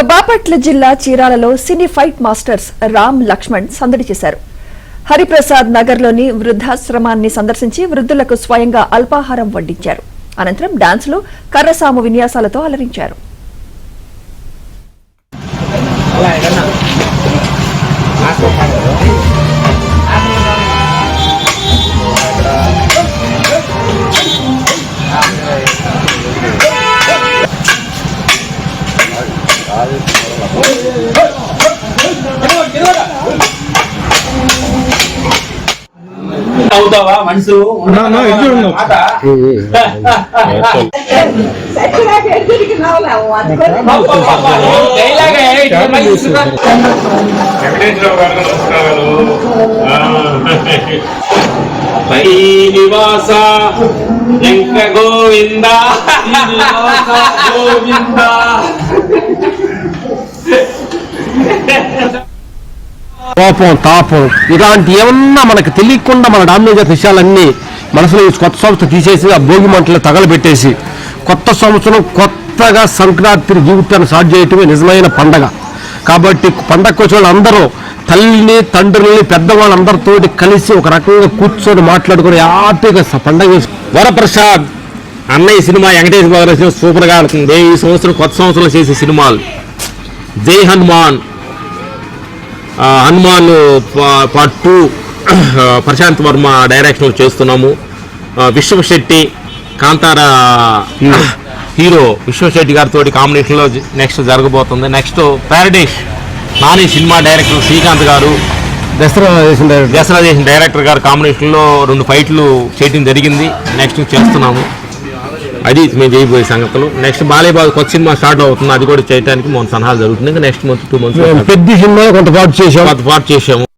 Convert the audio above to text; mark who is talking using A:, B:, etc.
A: బాపట్ల జిల్లా చీరాలలో సినీ fight masters Ram Laxman సందడి చేశారు. హరిప్రసాద్ నగర్లోని వృద్ధాశ్రమాన్ని సందర్శించి వృద్ధులకు స్వయంగా అల్పాహారం వడ్డించారు. అనంతరం డాన్సులు, కర్రసాము విన్యాసాలతో అలరించారు.
B: అవుతావా మనుషులు శ్రీనివాస వెంక గోవింద గోవింద.
C: కోపం, తాపం ఇలాంటి ఏమన్నా మనకు తెలియకుండా మన డామినేట్ విషయాలన్నీ మనసులో కొత్త సంవత్సరం తీసేసి ఆ భోగి మంటలు తగలబెట్టేసి కొత్త సంవత్సరం కొత్తగా సంక్రాంతి జీవితాన్ని స్టార్ట్ చేయటమే నిజమైన పండగ. కాబట్టి పండగకు వచ్చే వాళ్ళు అందరూ తల్లిని, తండ్రుల్ని, పెద్దవాళ్ళందరితో కలిసి ఒక రకంగా కూర్చొని మాట్లాడుకుని హ్యాపీగా పండగ. వరప్రసాద్ అన్నయ్య సినిమా వెంకటేష్ బాబు సూపర్గా ఆడుతుంది. ఈ సంవత్సరం కొత్త సంవత్సరం చేసే సినిమాలు జై హనుమాన్, హనుమాన్ పార్ట్ 2 ప్రశాంత్ వర్మ డైరెక్షన్ చేస్తున్నాము. విశ్వశెట్టి కాంతారా హీరో విశ్వశెట్టి గారితో కాంబినేషన్లో నెక్స్ట్ జరగబోతుంది. Next Paradise Nani cinema director Srikanth గారు, దసరా చేసిన డైరెక్టర్ గారు కాంబినేషన్లో 2 ఫైట్లు చేయడం జరిగింది. నెక్స్ట్ చేస్తున్నాము. అది మేము చేయబోయే సంగతులు. నెక్స్ట్ బాలేబాబు కొత్త సినిమా స్టార్ట్ అవుతుంది, అది కూడా చేయడానికి మన సలహాలు జరుగుతుంది. ఇంకా నెక్స్ట్ మంత్ 2 మంత్స్ పెద్ద సినిమా కొంత పాటు చేసాము.